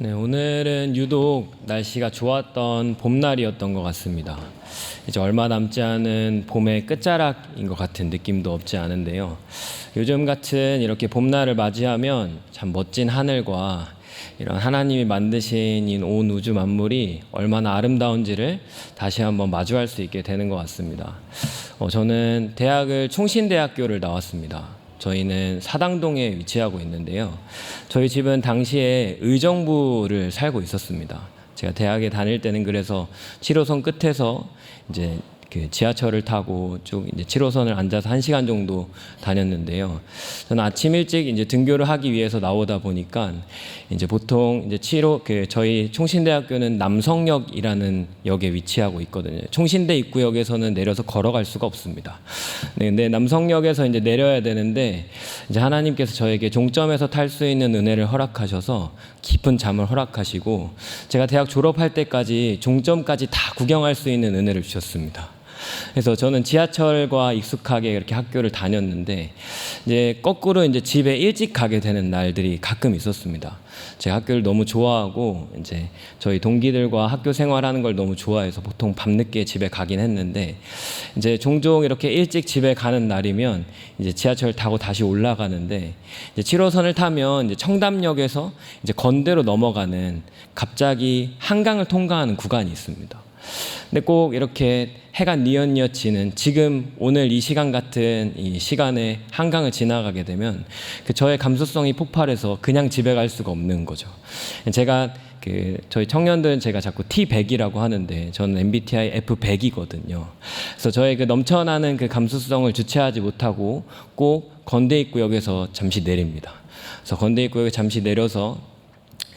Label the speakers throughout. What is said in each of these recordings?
Speaker 1: 네, 오늘은 유독 날씨가 좋았던 봄날이었던 것 같습니다. 이제 얼마 남지 않은 봄의 끝자락인 것 같은 느낌도 없지 않은데요. 요즘 같은 이렇게 봄날을 맞이하면 참 멋진 하늘과 이런 하나님이 만드신 이 온 우주 만물이 얼마나 아름다운지를 다시 한번 마주할 수 있게 되는 것 같습니다. 저는 대학을 충신대학교를 나왔습니다. 저희는 사당동에 위치하고 있는데요. 저희 집은 당시에 의정부를 살고 있었습니다. 제가 대학에 다닐 때는 그래서 7호선 끝에서 이제 그 지하철을 타고 쭉 이제 7호선을 앉아서 1시간 정도 다녔는데요. 저는 아침 일찍 이제 등교를 하기 위해서 나오다 보니까 이제 보통 이제 저희 충신대학교는 남성역이라는 역에 위치하고 있거든요. 충신대 입구역에서는 내려서 걸어갈 수가 없습니다. 네, 근데 남성역에서 이제 내려야 되는데 이제 하나님께서 저에게 종점에서 탈 수 있는 은혜를 허락하셔서 깊은 잠을 허락하시고 제가 대학 졸업할 때까지 종점까지 다 구경할 수 있는 은혜를 주셨습니다. 그래서 저는 지하철과 익숙하게 이렇게 학교를 다녔는데 이제 거꾸로 이제 집에 일찍 가게 되는 날들이 가끔 있었습니다. 제가 학교를 너무 좋아하고 이제 저희 동기들과 학교 생활하는 걸 너무 좋아해서 보통 밤늦게 집에 가긴 했는데 이제 종종 이렇게 일찍 집에 가는 날이면 이제 지하철 타고 다시 올라가는데 이제 7호선을 타면 이제 청담역에서 이제 건대로 넘어가는 갑자기 한강을 통과하는 구간이 있습니다. 근데 꼭 이렇게 해가 뉘엿뉘엿 지는 지금 오늘 이 시간 같은 이 시간에 한강을 지나가게 되면 저의 감수성이 폭발해서 그냥 집에 갈 수가 없는 거죠. 제가 저희 청년들은 제가 자꾸 T100이라고 하는데 저는 MBTI F100이거든요. 그래서 저의 넘쳐나는 감수성을 주체하지 못하고 꼭 건대입구역에서 잠시 내립니다. 그래서 건대입구역에 잠시 내려서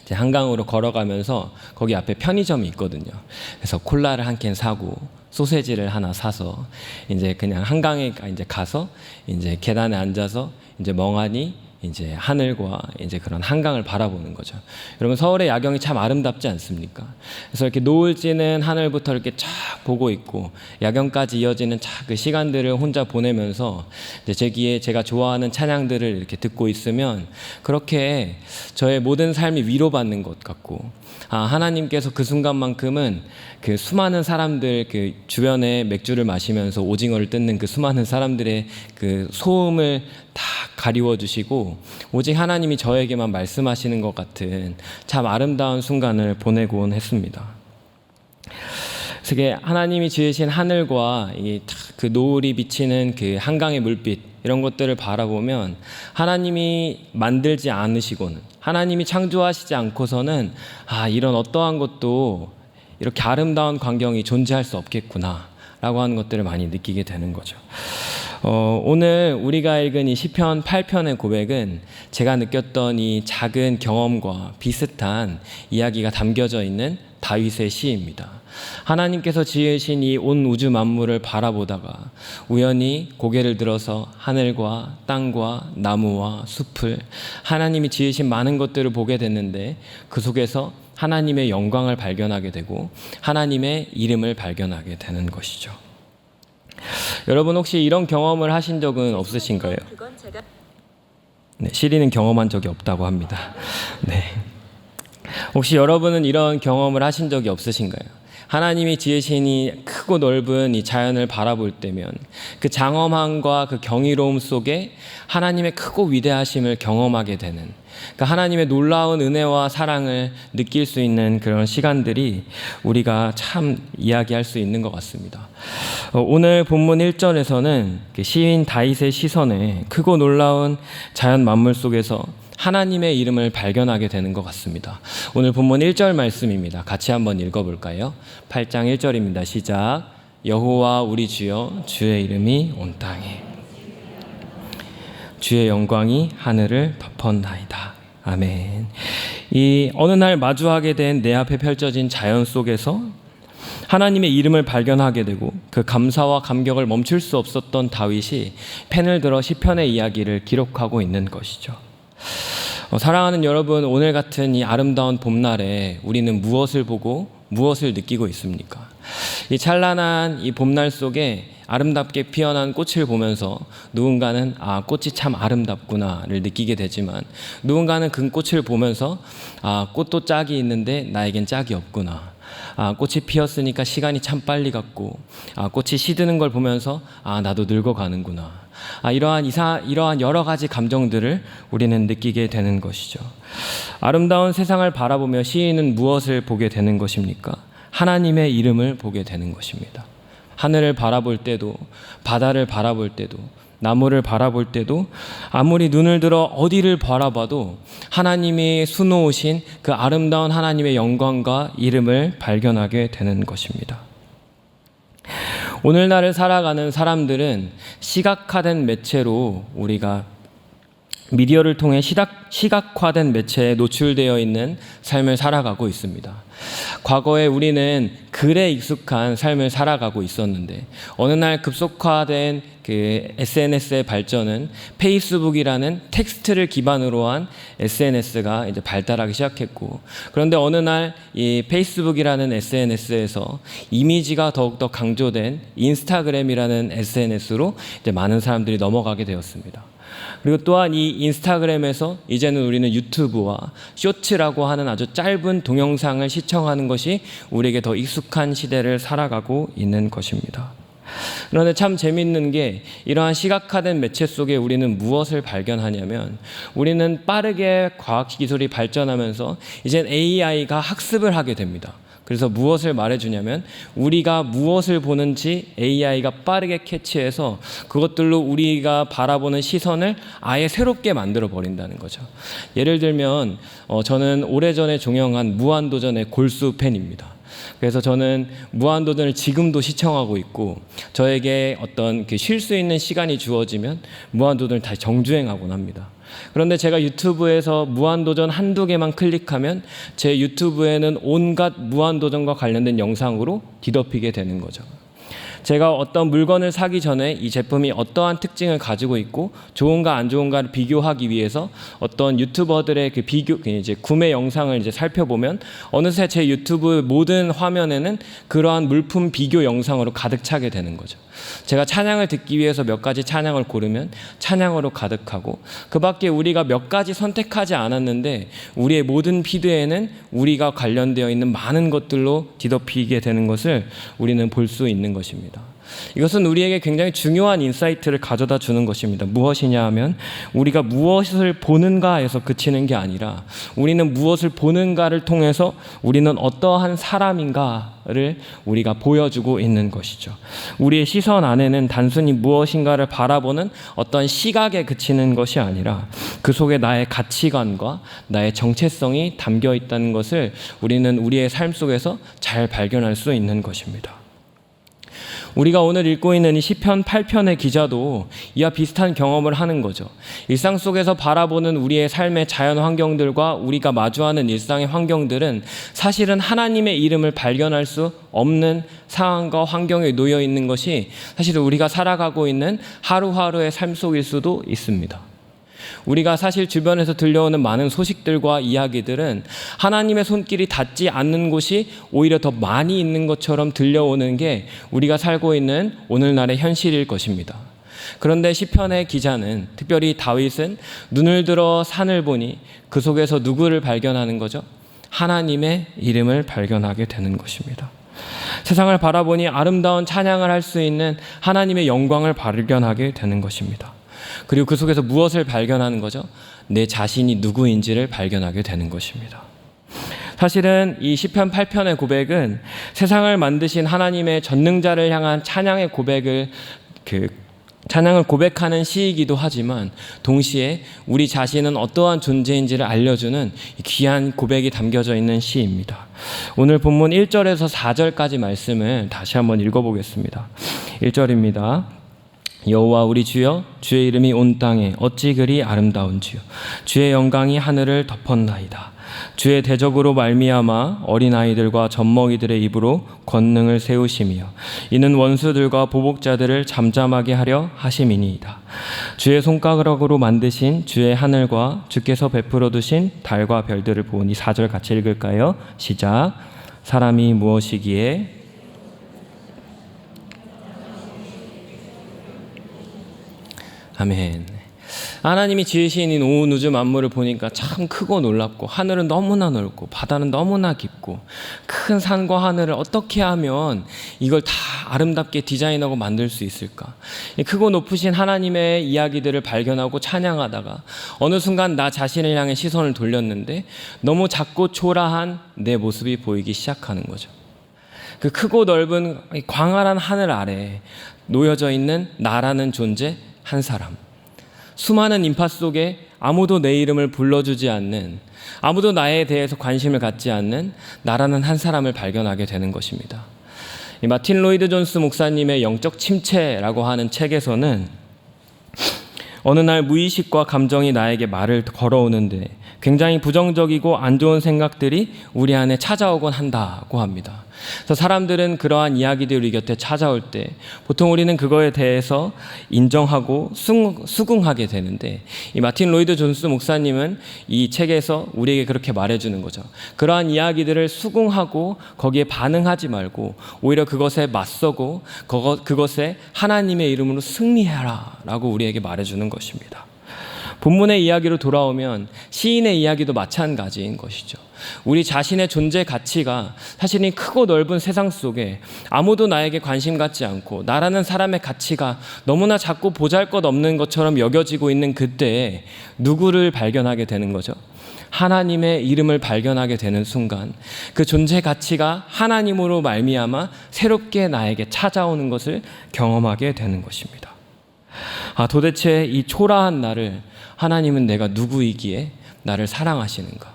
Speaker 1: 이제 한강으로 걸어가면서 거기 앞에 편의점이 있거든요. 그래서 콜라를 한 캔 사고 소세지를 하나 사서 이제 그냥 한강에 이제 가서 이제 계단에 앉아서 이제 멍하니 이제 하늘과 이제 그런 한강을 바라보는 거죠. 여러분 서울의 야경이 참 아름답지 않습니까? 그래서 이렇게 노을 지는 하늘부터 이렇게 쫙 보고 있고 야경까지 이어지는 그 시간들을 혼자 보내면서 이제 제 귀에 제가 좋아하는 찬양들을 이렇게 듣고 있으면 그렇게 저의 모든 삶이 위로받는 것 같고 하나님께서 그 순간만큼은 그 수많은 사람들 주변에 맥주를 마시면서 오징어를 뜯는 그 수많은 사람들의 그 소음을 다 가리워 주시고 오직 하나님이 저에게만 말씀하시는 것 같은 참 아름다운 순간을 보내곤 했습니다. 그래서 하나님이 지으신 하늘과 그 노을이 비치는 그 한강의 물빛 이런 것들을 바라보면 하나님이 만들지 않으시고는 하나님이 창조하시지 않고서는 이런 어떠한 것도 이렇게 아름다운 광경이 존재할 수 없겠구나 라고 하는 것들을 많이 느끼게 되는 거죠. 오늘 우리가 읽은 이 시편 8편의 고백은 제가 느꼈던 이 작은 경험과 비슷한 이야기가 담겨져 있는 다윗의 시입니다. 하나님께서 지으신 이 온 우주 만물을 바라보다가 우연히 고개를 들어서 하늘과 땅과 나무와 숲을 하나님이 지으신 많은 것들을 보게 됐는데 그 속에서 하나님의 영광을 발견하게 되고 하나님의 이름을 발견하게 되는 것이죠. 여러분 혹시 이런 경험을 하신 적은 없으신가요? 네, 시리는 경험한 적이 없다고 합니다. 네. 혹시 여러분은 이런 경험을 하신 적이 없으신가요? 하나님이 지으신 이 크고 넓은 이 자연을 바라볼 때면 그 장엄함과 그 경이로움 속에 하나님의 크고 위대하심을 경험하게 되는 하나님의 놀라운 은혜와 사랑을 느낄 수 있는 그런 시간들이 우리가 참 이야기할 수 있는 것 같습니다. 오늘 본문 1절에서는 시인 다윗의 시선에 크고 놀라운 자연 만물 속에서 하나님의 이름을 발견하게 되는 것 같습니다. 오늘 본문 1절 말씀입니다. 같이 한번 읽어볼까요? 8장 1절입니다. 시작. 여호와 우리 주여 주의 이름이 온 땅에 주의 영광이 하늘을 덮었나이다. 아멘. 이 어느 날 마주하게 된 내 앞에 펼쳐진 자연 속에서 하나님의 이름을 발견하게 되고 그 감사와 감격을 멈출 수 없었던 다윗이 펜을 들어 시편의 이야기를 기록하고 있는 것이죠. 사랑하는 여러분, 오늘 같은 이 아름다운 봄날에 우리는 무엇을 보고 무엇을 느끼고 있습니까? 이 찬란한 이 봄날 속에 아름답게 피어난 꽃을 보면서 누군가는 꽃이 참 아름답구나를 느끼게 되지만, 누군가는 그 꽃을 보면서 꽃도 짝이 있는데 나에겐 짝이 없구나, 꽃이 피었으니까 시간이 참 빨리 갔고, 꽃이 시드는 걸 보면서 나도 늙어가는구나, 이러한 여러 가지 감정들을 우리는 느끼게 되는 것이죠. 아름다운 세상을 바라보며 시인은 무엇을 보게 되는 것입니까? 하나님의 이름을 보게 되는 것입니다. 하늘을 바라볼 때도, 바다를 바라볼 때도, 나무를 바라볼 때도, 아무리 눈을 들어 어디를 바라봐도 하나님이 수놓으신 그 아름다운 하나님의 영광과 이름을 발견하게 되는 것입니다. 오늘날을 살아가는 사람들은 시각화된 매체로, 우리가 미디어를 통해 시각화된 매체에 노출되어 있는 삶을 살아가고 있습니다. 과거에 우리는 글에 익숙한 삶을 살아가고 있었는데, 어느 날 급속화된 그 SNS의 발전은 페이스북이라는 텍스트를 기반으로 한 SNS가 이제 발달하기 시작했고, 그런데 어느 날 이 페이스북이라는 SNS에서 이미지가 더욱더 강조된 인스타그램이라는 SNS로 이제 많은 사람들이 넘어가게 되었습니다. 그리고 또한 이 인스타그램에서 이제는 우리는 유튜브와 쇼츠라고 하는 아주 짧은 동영상을 시청하는 것이 우리에게 더 익숙한 시대를 살아가고 있는 것입니다. 그런데 참 재밌는 게, 이러한 시각화된 매체 속에 우리는 무엇을 발견하냐면, 우리는 빠르게 과학기술이 발전하면서 이젠 AI가 학습을 하게 됩니다. 그래서 무엇을 말해주냐면, 우리가 무엇을 보는지 AI가 빠르게 캐치해서 그것들로 우리가 바라보는 시선을 아예 새롭게 만들어 버린다는 거죠. 예를 들면 저는 오래전에 종영한 무한도전의 골수 팬입니다. 그래서 저는 무한도전을 지금도 시청하고 있고, 저에게 어떤 쉴 수 있는 시간이 주어지면 무한도전을 다시 정주행하곤 합니다. 그런데 제가 유튜브에서 무한도전 한두 개만 클릭하면 제 유튜브에는 온갖 무한도전과 관련된 영상으로 뒤덮이게 되는 거죠. 제가 어떤 물건을 사기 전에 이 제품이 어떠한 특징을 가지고 있고 좋은가 안 좋은가를 비교하기 위해서 어떤 유튜버들의 그 이제 구매 영상을 이제 살펴보면, 어느새 제 유튜브 모든 화면에는 그러한 물품 비교 영상으로 가득 차게 되는 거죠. 제가 찬양을 듣기 위해서 몇 가지 찬양을 고르면 찬양으로 가득하고, 그 밖에 우리가 몇 가지 선택하지 않았는데 우리의 모든 피드에는 우리가 관련되어 있는 많은 것들로 뒤덮이게 되는 것을 우리는 볼 수 있는 것입니다. 이것은 우리에게 굉장히 중요한 인사이트를 가져다 주는 것입니다. 무엇이냐 하면, 우리가 무엇을 보는가에서 그치는 게 아니라, 우리는 무엇을 보는가를 통해서 우리는 어떠한 사람인가를 우리가 보여주고 있는 것이죠. 우리의 시선 안에는 단순히 무엇인가를 바라보는 어떤 시각에 그치는 것이 아니라 그 속에 나의 가치관과 나의 정체성이 담겨 있다는 것을 우리는 우리의 삶 속에서 잘 발견할 수 있는 것입니다. 우리가 오늘 읽고 있는 이 시편 8편의 기자도 이와 비슷한 경험을 하는 거죠. 일상 속에서 바라보는 우리의 삶의 자연 환경들과 우리가 마주하는 일상의 환경들은 사실은 하나님의 이름을 발견할 수 없는 상황과 환경에 놓여 있는 것이 사실 우리가 살아가고 있는 하루하루의 삶 속일 수도 있습니다. 우리가 사실 주변에서 들려오는 많은 소식들과 이야기들은 하나님의 손길이 닿지 않는 곳이 오히려 더 많이 있는 것처럼 들려오는 게 우리가 살고 있는 오늘날의 현실일 것입니다. 그런데 시편의 기자는, 특별히 다윗은 눈을 들어 산을 보니 그 속에서 누구를 발견하는 거죠? 하나님의 이름을 발견하게 되는 것입니다. 세상을 바라보니 아름다운 찬양을 할 수 있는 하나님의 영광을 발견하게 되는 것입니다. 그리고 그 속에서 무엇을 발견하는 거죠? 내 자신이 누구인지를 발견하게 되는 것입니다. 사실은 이 시편 8편의 고백은 세상을 만드신 하나님의 전능자를 향한 찬양의 찬양을 고백하는 시이기도 하지만, 동시에 우리 자신은 어떠한 존재인지를 알려주는 귀한 고백이 담겨져 있는 시입니다. 오늘 본문 1절에서 4절까지 말씀을 다시 한번 읽어보겠습니다. 1절입니다. 여호와 우리 주여, 주의 이름이 온 땅에 어찌 그리 아름다운지요. 주의 영광이 하늘을 덮었나이다. 주의 대적으로 말미암아 어린아이들과 젖먹이들의 입으로 권능을 세우시며, 이는 원수들과 보복자들을 잠잠하게 하려 하심이니이다. 주의 손가락으로 만드신 주의 하늘과 주께서 베풀어 두신 달과 별들을 보니. 4절 같이 읽을까요? 시작. 사람이 무엇이기에 아멘. 하나님이 지으신 이 온 우주 만물을 보니까 참 크고 놀랍고, 하늘은 너무나 넓고 바다는 너무나 깊고, 큰 산과 하늘을 어떻게 하면 이걸 다 아름답게 디자인하고 만들 수 있을까? 이 크고 높으신 하나님의 이야기들을 발견하고 찬양하다가 어느 순간 나 자신을 향해 시선을 돌렸는데 너무 작고 초라한 내 모습이 보이기 시작하는 거죠. 그 크고 넓은 광활한 하늘 아래에 놓여져 있는 나라는 존재 한 사람, 수많은 인파 속에 아무도 내 이름을 불러주지 않는, 아무도 나에 대해서 관심을 갖지 않는 나라는 한 사람을 발견하게 되는 것입니다. 이 마틴 로이드 존스 목사님의 영적 침체라고 하는 책에서는 어느 날 무의식과 감정이 나에게 말을 걸어오는데 굉장히 부정적이고 안 좋은 생각들이 우리 안에 찾아오곤 한다고 합니다. 그래서 사람들은 그러한 이야기들이 우리 곁에 찾아올 때 보통 우리는 그거에 대해서 인정하고 수긍하게 되는데, 이 마틴 로이드 존스 목사님은 이 책에서 우리에게 그렇게 말해주는 거죠. 그러한 이야기들을 수긍하고 거기에 반응하지 말고 오히려 그것에 맞서고 그것에 하나님의 이름으로 승리해라 라고 우리에게 말해주는 것입니다. 본문의 이야기로 돌아오면 시인의 이야기도 마찬가지인 것이죠. 우리 자신의 존재 가치가 사실 이 크고 넓은 세상 속에 아무도 나에게 관심 갖지 않고 나라는 사람의 가치가 너무나 작고 보잘것없는 것처럼 여겨지고 있는 그때에 누구를 발견하게 되는 거죠? 하나님의 이름을 발견하게 되는 순간 그 존재 가치가 하나님으로 말미암아 새롭게 나에게 찾아오는 것을 경험하게 되는 것입니다. 도대체 이 초라한 나를 하나님은 내가 누구이기에 나를 사랑하시는가?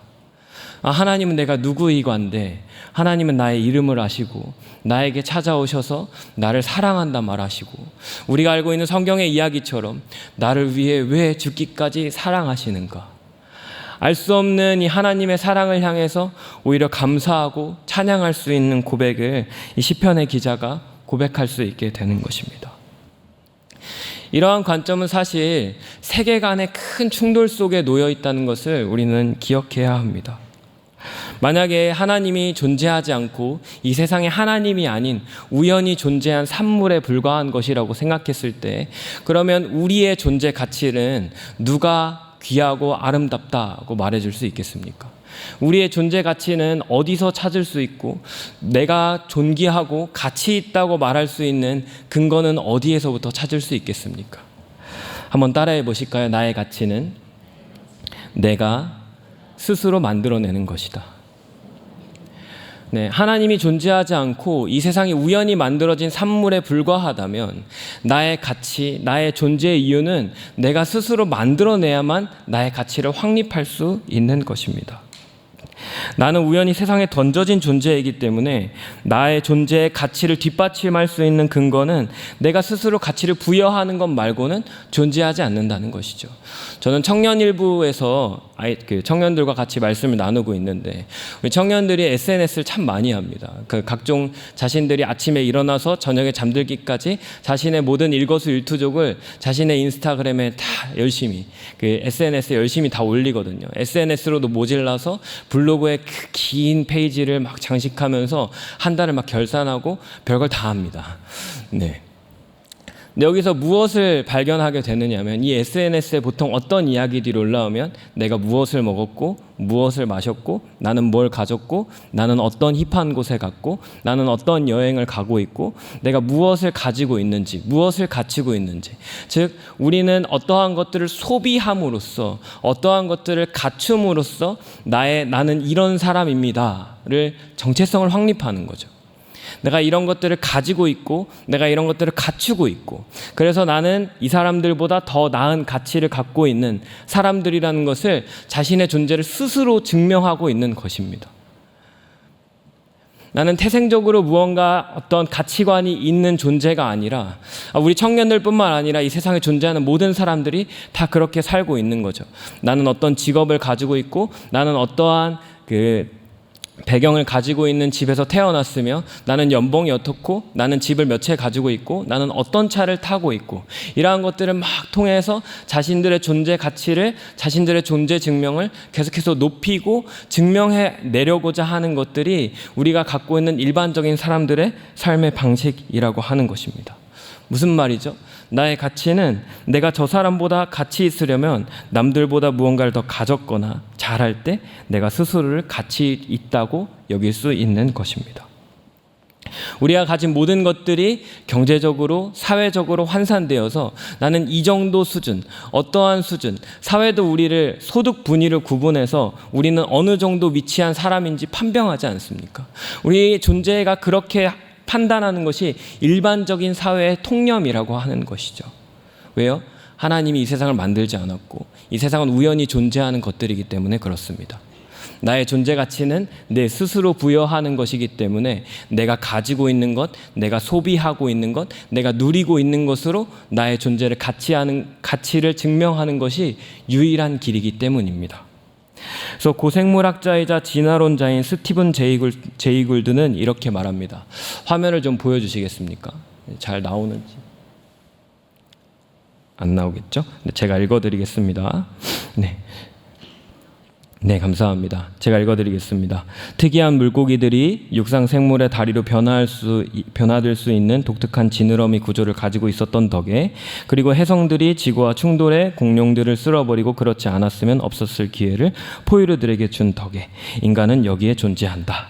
Speaker 1: 하나님은 내가 누구이관데 하나님은 나의 이름을 아시고 나에게 찾아오셔서 나를 사랑한다 말하시고, 우리가 알고 있는 성경의 이야기처럼 나를 위해 왜 죽기까지 사랑하시는가? 알 수 없는 이 하나님의 사랑을 향해서 오히려 감사하고 찬양할 수 있는 고백을 이 시편의 기자가 고백할 수 있게 되는 것입니다. 이러한 관점은 사실 세계관의 큰 충돌 속에 놓여 있다는 것을 우리는 기억해야 합니다. 만약에 하나님이 존재하지 않고 이 세상에 하나님이 아닌 우연히 존재한 산물에 불과한 것이라고 생각했을 때, 그러면 우리의 존재 가치는 누가 귀하고 아름답다고 말해줄 수 있겠습니까? 우리의 존재 가치는 어디서 찾을 수 있고 내가 존귀하고 가치 있다고 말할 수 있는 근거는 어디에서부터 찾을 수 있겠습니까? 한번 따라해 보실까요? 나의 가치는 내가 스스로 만들어내는 것이다. 네, 하나님이 존재하지 않고 이 세상이 우연히 만들어진 산물에 불과하다면 나의 가치, 나의 존재의 이유는 내가 스스로 만들어내야만 나의 가치를 확립할 수 있는 것입니다. 나는 우연히 세상에 던져진 존재이기 때문에 나의 존재의 가치를 뒷받침할 수 있는 근거는 내가 스스로 가치를 부여하는 것 말고는 존재하지 않는다는 것이죠. 저는 청년일부에서 청년들과 같이 말씀을 나누고 있는데, 우리 청년들이 SNS를 참 많이 합니다. 각종 자신들이 아침에 일어나서 저녁에 잠들기까지 자신의 모든 일거수일투족을 자신의 인스타그램에 다 열심히 SNS에 열심히 다 올리거든요. SNS로도 모질라서 블로그에 그 긴 페이지를 막 장식하면서 한 달을 막 결산하고 별걸 다 합니다. 네. 근데 여기서 무엇을 발견하게 되느냐면, 이 SNS에 보통 어떤 이야기들이 올라오면 내가 무엇을 먹었고 무엇을 마셨고 나는 뭘 가졌고 나는 어떤 힙한 곳에 갔고 나는 어떤 여행을 가고 있고 내가 무엇을 가지고 있는지 무엇을 갖추고 있는지, 즉 우리는 어떠한 것들을 소비함으로써 어떠한 것들을 갖춤으로써 나는 이런 사람입니다를 정체성을 확립하는 거죠. 내가 이런 것들을 가지고 있고 내가 이런 것들을 갖추고 있고, 그래서 나는 이 사람들보다 더 나은 가치를 갖고 있는 사람들이라는 것을 자신의 존재를 스스로 증명하고 있는 것입니다. 나는 태생적으로 무언가 어떤 가치관이 있는 존재가 아니라, 우리 청년들뿐만 아니라 이 세상에 존재하는 모든 사람들이 다 그렇게 살고 있는 거죠. 나는 어떤 직업을 가지고 있고 나는 어떠한 배경을 가지고 있는 집에서 태어났으며 나는 연봉이 어떻고 나는 집을 몇 채 가지고 있고 나는 어떤 차를 타고 있고, 이러한 것들을 막 통해서 자신들의 존재 가치를, 자신들의 존재 증명을 계속해서 높이고 증명해 내려고자 하는 것들이 우리가 갖고 있는 일반적인 사람들의 삶의 방식이라고 하는 것입니다. 무슨 말이죠? 나의 가치는 내가 저 사람보다 가치 있으려면 남들보다 무언가를 더 가졌거나 잘할 때 내가 스스로를 가치 있다고 여길 수 있는 것입니다. 우리가 가진 모든 것들이 경제적으로, 사회적으로 환산되어서 나는 이 정도 수준, 어떠한 수준, 사회도 우리를 소득 분위를 구분해서 우리는 어느 정도 위치한 사람인지 판명하지 않습니까? 우리의 존재가 그렇게 판단하는 것이 일반적인 사회의 통념이라고 하는 것이죠. 왜요? 하나님이 이 세상을 만들지 않았고 이 세상은 우연히 존재하는 것들이기 때문에 그렇습니다. 나의 존재 가치는 내 스스로 부여하는 것이기 때문에 내가 가지고 있는 것, 내가 소비하고 있는 것, 내가 누리고 있는 것으로 나의 존재를 가치를 증명하는 것이 유일한 길이기 때문입니다. 그래서 고생물학자이자 진화론자인 스티븐 제이 굴드는 이렇게 말합니다. 화면을 좀 보여주시겠습니까? 잘 나오는지. 안 나오겠죠? 제가 읽어드리겠습니다. 네, 감사합니다. 제가 읽어드리겠습니다. 특이한 물고기들이 육상 생물의 다리로 변화될 수 있는 독특한 지느러미 구조를 가지고 있었던 덕에, 그리고 해성들이 지구와 충돌해 공룡들을 쓸어버리고 그렇지 않았으면 없었을 기회를 포유류들에게 준 덕에 인간은 여기에 존재한다.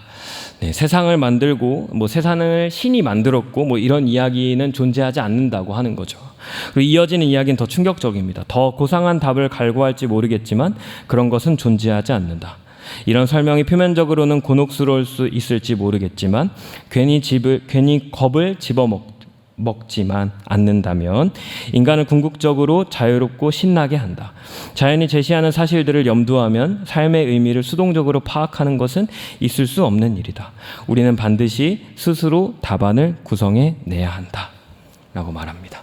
Speaker 1: 네, 세상을 만들고 세상을 신이 만들었고 이런 이야기는 존재하지 않는다고 하는 거죠. 그리고 이어지는 이야기는 더 충격적입니다. 더 고상한 답을 갈구할지 모르겠지만 그런 것은 존재하지 않는다. 이런 설명이 표면적으로는 곤혹스러울 수 있을지 모르겠지만 괜히 겁을 집어먹지만 않는다면 인간을 궁극적으로 자유롭고 신나게 한다. 자연이 제시하는 사실들을 염두하면 삶의 의미를 수동적으로 파악하는 것은 있을 수 없는 일이다. 우리는 반드시 스스로 답안을 구성해 내야 한다. 라고 말합니다.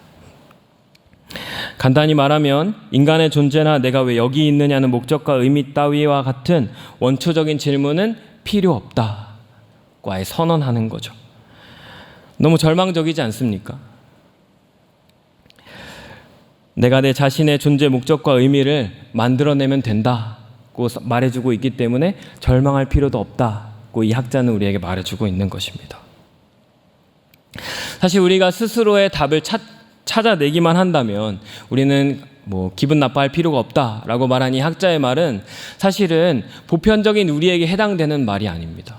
Speaker 1: 간단히 말하면 인간의 존재나 내가 왜 여기 있느냐는 목적과 의미 따위와 같은 원초적인 질문은 필요 없다고 아예 선언하는 거죠. 너무 절망적이지 않습니까? 내가 내 자신의 존재 목적과 의미를 만들어내면 된다고 말해주고 있기 때문에 절망할 필요도 없다고 이 학자는 우리에게 말해주고 있는 것입니다. 사실 우리가 스스로의 답을 찾아내기만 한다면 우리는 기분 나빠할 필요가 없다라고 말한 이 학자의 말은 사실은 보편적인 우리에게 해당되는 말이 아닙니다.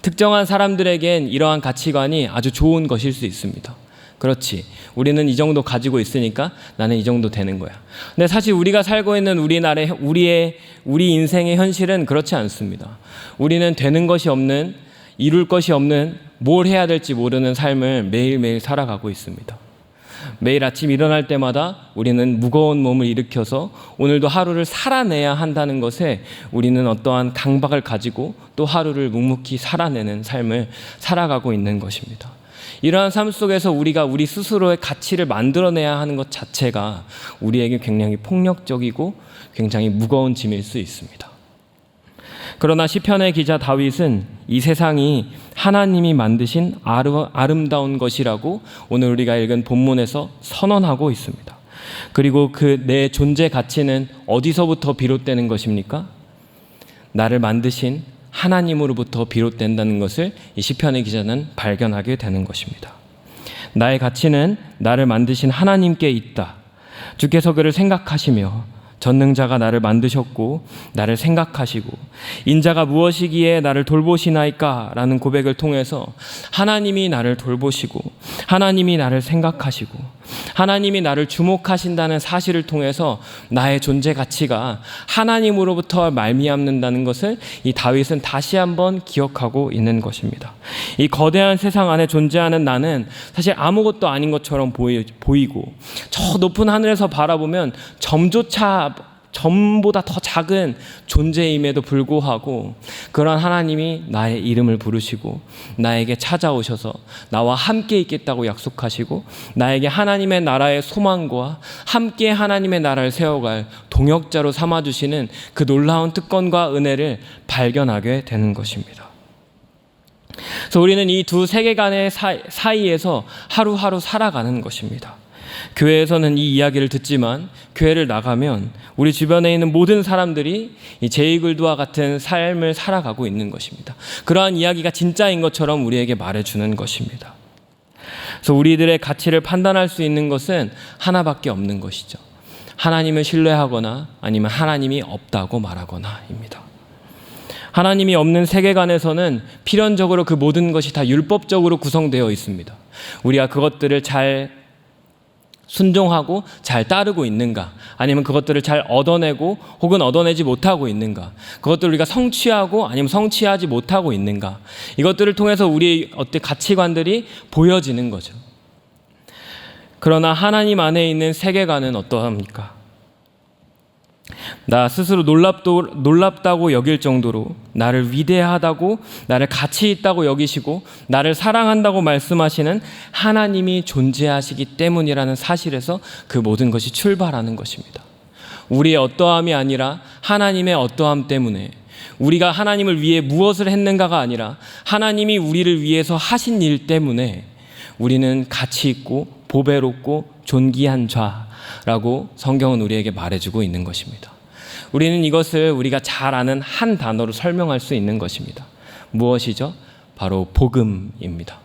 Speaker 1: 특정한 사람들에겐 이러한 가치관이 아주 좋은 것일 수 있습니다. 그렇지, 우리는 이 정도 가지고 있으니까 나는 이 정도 되는 거야. 근데 사실 우리가 살고 있는 우리 인생의 현실은 그렇지 않습니다. 우리는 되는 것이 없는, 이룰 것이 없는, 뭘 해야 될지 모르는 삶을 매일매일 살아가고 있습니다. 매일 아침 일어날 때마다 우리는 무거운 몸을 일으켜서 오늘도 하루를 살아내야 한다는 것에 우리는 어떠한 강박을 가지고 또 하루를 묵묵히 살아내는 삶을 살아가고 있는 것입니다. 이러한 삶 속에서 우리가 우리 스스로의 가치를 만들어내야 하는 것 자체가 우리에게 굉장히 폭력적이고 굉장히 무거운 짐일 수 있습니다. 그러나 시편의 기자 다윗은 이 세상이 하나님이 만드신 아름다운 것이라고 오늘 우리가 읽은 본문에서 선언하고 있습니다. 그리고 내 존재 가치는 어디서부터 비롯되는 것입니까? 나를 만드신 하나님으로부터 비롯된다는 것을 이 시편의 기자는 발견하게 되는 것입니다. 나의 가치는 나를 만드신 하나님께 있다. 주께서 그를 생각하시며 전능자가 나를 만드셨고 나를 생각하시고 인자가 무엇이기에 나를 돌보시나이까 라는 고백을 통해서 하나님이 나를 돌보시고 하나님이 나를 생각하시고 하나님이 나를 주목하신다는 사실을 통해서 나의 존재 가치가 하나님으로부터 말미암는다는 것을 이 다윗은 다시 한번 기억하고 있는 것입니다. 이 거대한 세상 안에 존재하는 나는 사실 아무것도 아닌 것처럼 보이고 저 높은 하늘에서 바라보면 점보다 더 작은 존재임에도 불구하고 그런 하나님이 나의 이름을 부르시고 나에게 찾아오셔서 나와 함께 있겠다고 약속하시고 나에게 하나님의 나라의 소망과 함께 하나님의 나라를 세워갈 동역자로 삼아주시는 그 놀라운 특권과 은혜를 발견하게 되는 것입니다. 그래서 우리는 이 두 세계관의 사이에서 하루하루 살아가는 것입니다. 교회에서는 이 이야기를 듣지만 교회를 나가면 우리 주변에 있는 모든 사람들이 이 제이 굴드와 같은 삶을 살아가고 있는 것입니다. 그러한 이야기가 진짜인 것처럼 우리에게 말해주는 것입니다. 그래서 우리들의 가치를 판단할 수 있는 것은 하나밖에 없는 것이죠. 하나님을 신뢰하거나 아니면 하나님이 없다고 말하거나입니다. 하나님이 없는 세계관에서는 필연적으로 그 모든 것이 다 율법적으로 구성되어 있습니다. 우리가 그것들을 잘 순종하고 잘 따르고 있는가, 아니면 그것들을 잘 얻어내고 혹은 얻어내지 못하고 있는가, 그것들을 우리가 성취하고 아니면 성취하지 못하고 있는가, 이것들을 통해서 우리의 어떤 가치관들이 보여지는 거죠. 그러나 하나님 안에 있는 세계관은 어떠합니까? 나 스스로 놀랍다고 여길 정도로 나를 위대하다고, 나를 가치 있다고 여기시고 나를 사랑한다고 말씀하시는 하나님이 존재하시기 때문이라는 사실에서 그 모든 것이 출발하는 것입니다. 우리의 어떠함이 아니라 하나님의 어떠함 때문에, 우리가 하나님을 위해 무엇을 했는가가 아니라 하나님이 우리를 위해서 하신 일 때문에 우리는 가치 있고 보배롭고 존귀한 자라고 성경은 우리에게 말해주고 있는 것입니다. 우리는 이것을 우리가 잘 아는 한 단어로 설명할 수 있는 것입니다. 무엇이죠? 바로 복음입니다.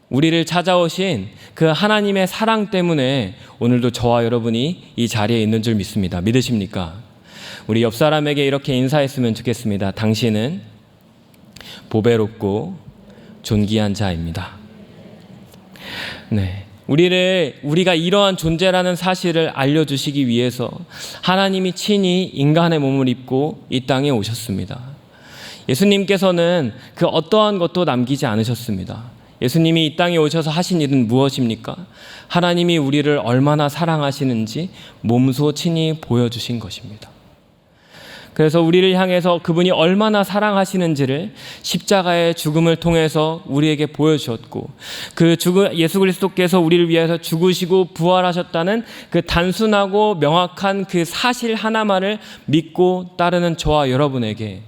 Speaker 1: 우리를 찾아오신 그 하나님의 사랑 때문에 오늘도 저와 여러분이 이 자리에 있는 줄 믿습니다. 믿으십니까? 우리 옆 사람에게 이렇게 인사했으면 좋겠습니다. 당신은 보배롭고 존귀한 자입니다. 네. 우리가 이러한 존재라는 사실을 알려주시기 위해서 하나님이 친히 인간의 몸을 입고 이 땅에 오셨습니다. 예수님께서는 그 어떠한 것도 남기지 않으셨습니다. 예수님이 이 땅에 오셔서 하신 일은 무엇입니까? 하나님이 우리를 얼마나 사랑하시는지 몸소 친히 보여주신 것입니다. 그래서 우리를 향해서 그분이 얼마나 사랑하시는지를 십자가의 죽음을 통해서 우리에게 보여주셨고, 그 예수 그리스도께서 우리를 위해서 죽으시고 부활하셨다는 그 단순하고 명확한 그 사실 하나만을 믿고 따르는 저와 여러분에게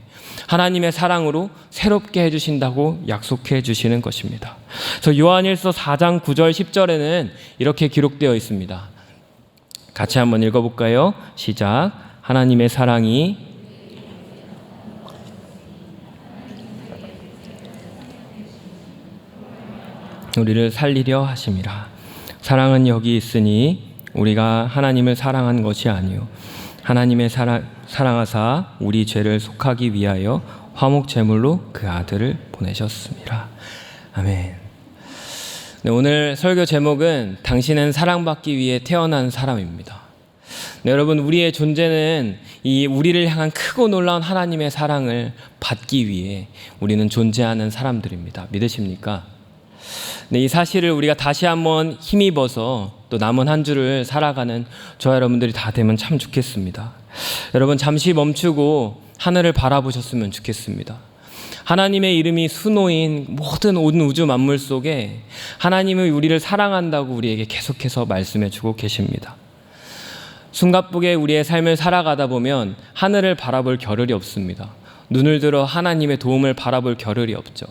Speaker 1: 하나님의 사랑으로 새롭게 해주신다고 약속해 주시는 것입니다. 그래서 요한일서 4장 9절 10절에는 이렇게 기록되어 있습니다. 같이 한번 읽어볼까요? 시작. 하나님의 사랑이 우리를 살리려 하심이라. 사랑은 여기 있으니 우리가 하나님을 사랑한 것이 아니요 하나님의 사랑하사 우리 죄를 속하기 위하여 화목 제물로 그 아들을 보내셨습니다. 아멘. 네, 오늘 설교 제목은 당신은 사랑받기 위해 태어난 사람입니다. 네, 여러분, 우리의 존재는 이 우리를 향한 크고 놀라운 하나님의 사랑을 받기 위해 우리는 존재하는 사람들입니다. 믿으십니까? 네, 이 사실을 우리가 다시 한번 힘입어서 또 남은 한 주를 살아가는 저와 여러분들이 다 되면 참 좋겠습니다. 여러분, 잠시 멈추고 하늘을 바라보셨으면 좋겠습니다. 하나님의 이름이 수노인 모든 온 우주 만물 속에 하나님이 우리를 사랑한다고 우리에게 계속해서 말씀해 주고 계십니다. 숨가쁘게 우리의 삶을 살아가다 보면 하늘을 바라볼 겨를이 없습니다. 눈을 들어 하나님의 도움을 바라볼 겨를이 없죠.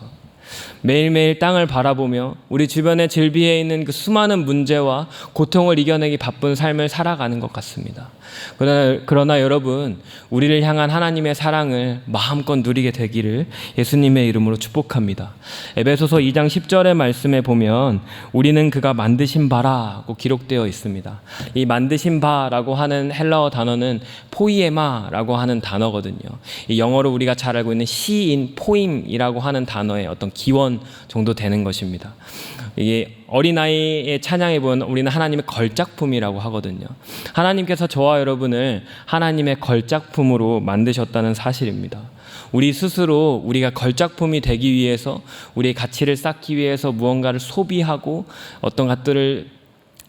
Speaker 1: 매일매일 땅을 바라보며 우리 주변에 즐비해 있는 그 수많은 문제와 고통을 이겨내기 바쁜 삶을 살아가는 것 같습니다. 그러나 여러분, 우리를 향한 하나님의 사랑을 마음껏 누리게 되기를 예수님의 이름으로 축복합니다. 에베소서 2장 10절의 말씀에 보면 우리는 그가 만드신 바라고 기록되어 있습니다. 이 만드신 바라고 하는 헬라어 단어는 포이에마라고 하는 단어거든요. 이 영어로 우리가 잘 알고 있는 시인 포임이라고 하는 단어의 어떤 기원 정도 되는 것입니다. 이게 어린아이의 찬양에 보면 우리는 하나님의 걸작품이라고 하거든요. 하나님께서 저와 여러분을 하나님의 걸작품으로 만드셨다는 사실입니다. 우리 스스로 우리가 걸작품이 되기 위해서, 우리의 가치를 쌓기 위해서 무언가를 소비하고 어떤 것들을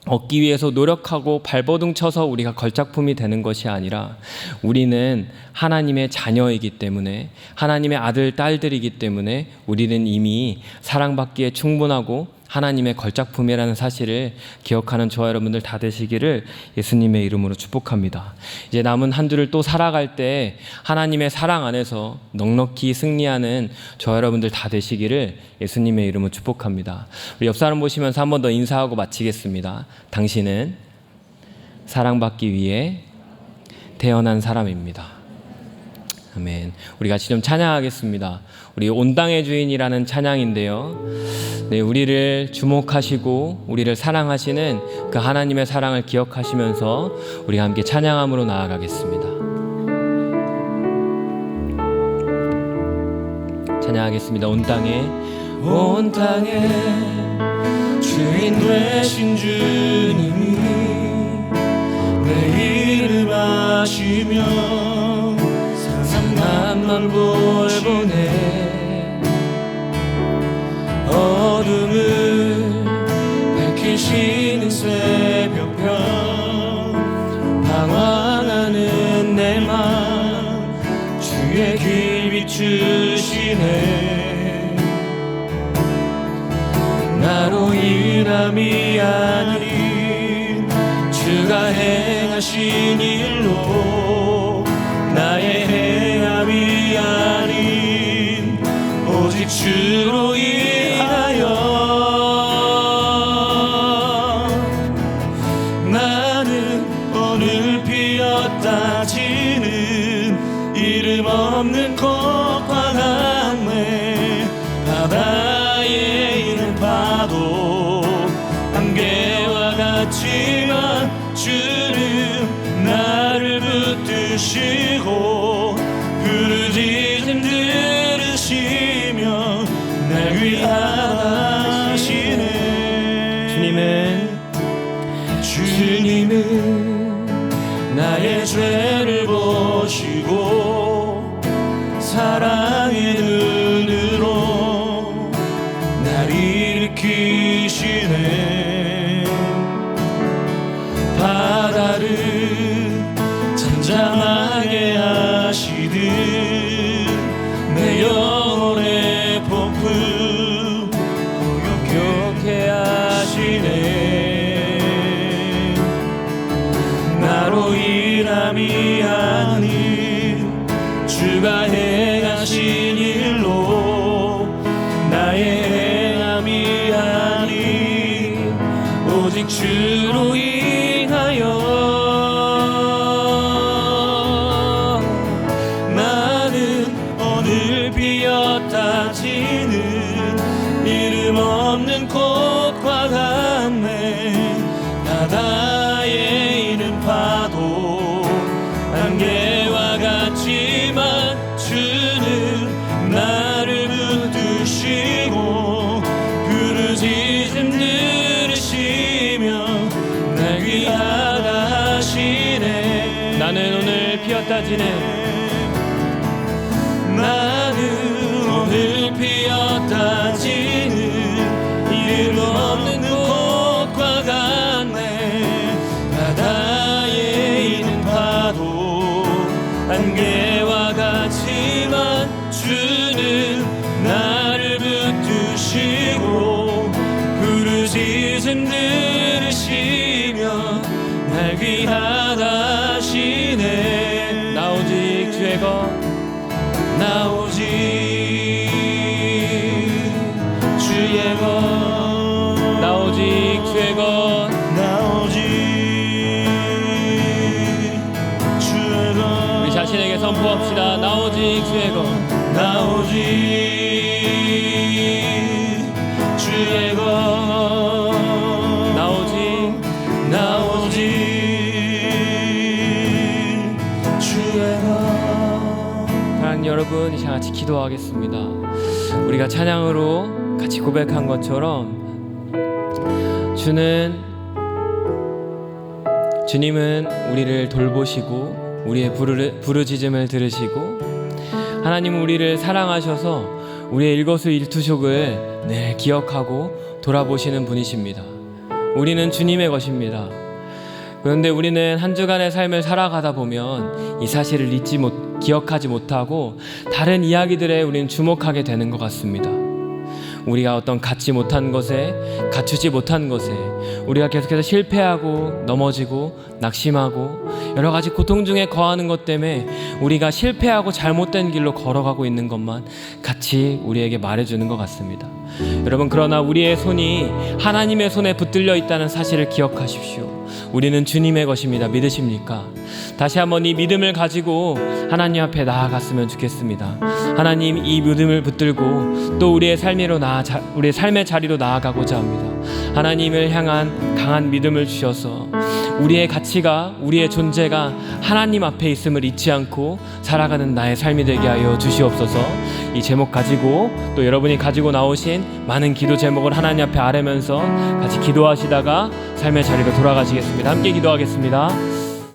Speaker 1: 얻기 위해서 노력하고 발버둥 쳐서 우리가 걸작품이 되는 것이 아니라 우리는 하나님의 자녀이기 때문에, 하나님의 아들, 딸들이기 때문에 우리는 이미 사랑받기에 충분하고 하나님의 걸작품이라는 사실을 기억하는 저와 여러분들 다 되시기를 예수님의 이름으로 축복합니다. 이제 남은 한 주를 또 살아갈 때 하나님의 사랑 안에서 넉넉히 승리하는 저와 여러분들 다 되시기를 예수님의 이름으로 축복합니다. 우리 옆 사람 보시면서 한 번 더 인사하고 마치겠습니다. 당신은 사랑받기 위해 태어난 사람입니다. 아멘. 우리 같이 좀 찬양하겠습니다. 우리 온 땅의 주인이라는 찬양인데요. 네, 우리를 주목하시고 우리를 사랑하시는 그 하나님의 사랑을 기억하시면서 우리가 함께 찬양함으로 나아가겠습니다. 찬양하겠습니다. 온 땅에
Speaker 2: 주인 되신 주님이 내 이름 아시며 상남만 보내 어둠을 밝히시는 새벽별 방황하는 내 맘 주의 길 비추시네 나로 인함이 아닌 주가 행하신 일로 나의 행함이 아닌 오직 주로 인하여 나는 오늘 피었다 지는 이름 없는 꽃과 강매 바다에 있는 파도 안개와 같지만 주는 나를 붙드시고 부르짖음 들으시며 날 위하시네 주님은 나의 죄를 보시고 사랑의 눈으로 날 일으키시네 바다를 잠잠하게 하시듯 내 영혼의 폭풍 공격해 하시네 나로 인함이 아닌 주가 행하신 일로 나의 행함이 아닌 오직 주로 인하여 나는 오늘 피었다 지는 이름 없는 꽃과 같네 바다에 있는 파도 안개와 같지만 주는 나를 붙드시고 부르짖음 들으시며 날 위하시네
Speaker 1: 나는 오늘 피었다 지는
Speaker 2: 나는 오늘 피었다 지는 이름 없는 꽃과 같네 바다에 있는 파도 안개와 같지만 주는 나를 붙드시고 부르짖음 들으시며 날 귀하다시네
Speaker 1: 나 오직 주의 것
Speaker 2: 나 오직 주의 것
Speaker 1: 나 오직 주의 것
Speaker 2: 나 오직 주의 것
Speaker 1: 우리 자신에게 선포합시다. 나 오직 주의 것
Speaker 2: 나 오직 주의 것
Speaker 1: 나 오직
Speaker 2: 나 오직 주의 것
Speaker 1: 사랑하는 여러분, 이 시간 같이 기도하겠습니다. 우리가 찬양으로 같이 고백한 것처럼 주님은 우리를 돌보시고 우리의 부르짖음을 들으시고 하나님은 우리를 사랑하셔서 우리의 일거수일투족을 늘 기억하고 돌아보시는 분이십니다. 우리는 주님의 것입니다. 그런데 우리는 한 주간의 삶을 살아가다 보면 이 사실을 기억하지 못하고 다른 이야기들에 우리는 주목하게 되는 것 같습니다. 우리가 어떤 갖지 못한 것에, 갖추지 못한 것에 우리가 계속해서 실패하고 넘어지고 낙심하고 여러 가지 고통 중에 거하는 것 때문에 우리가 실패하고 잘못된 길로 걸어가고 있는 것만 같이 우리에게 말해주는 것 같습니다. 여러분, 그러나 우리의 손이 하나님의 손에 붙들려 있다는 사실을 기억하십시오. 우리는 주님의 것입니다. 믿으십니까? 다시 한번 이 믿음을 가지고 하나님 앞에 나아갔으면 좋겠습니다. 하나님, 이 믿음을 붙들고 또 우리의 우리의 삶의 자리로 나아가고자 합니다. 하나님을 향한 강한 믿음을 주셔서 우리의 가치가, 우리의 존재가 하나님 앞에 있음을 잊지 않고 살아가는 나의 삶이 되게 하여 주시옵소서. 이 제목 가지고 또 여러분이 가지고 나오신 많은 기도 제목을 하나님 앞에 아뢰면서 같이 기도하시다가 삶의 자리로 돌아가시겠습니다. 함께 기도하겠습니다.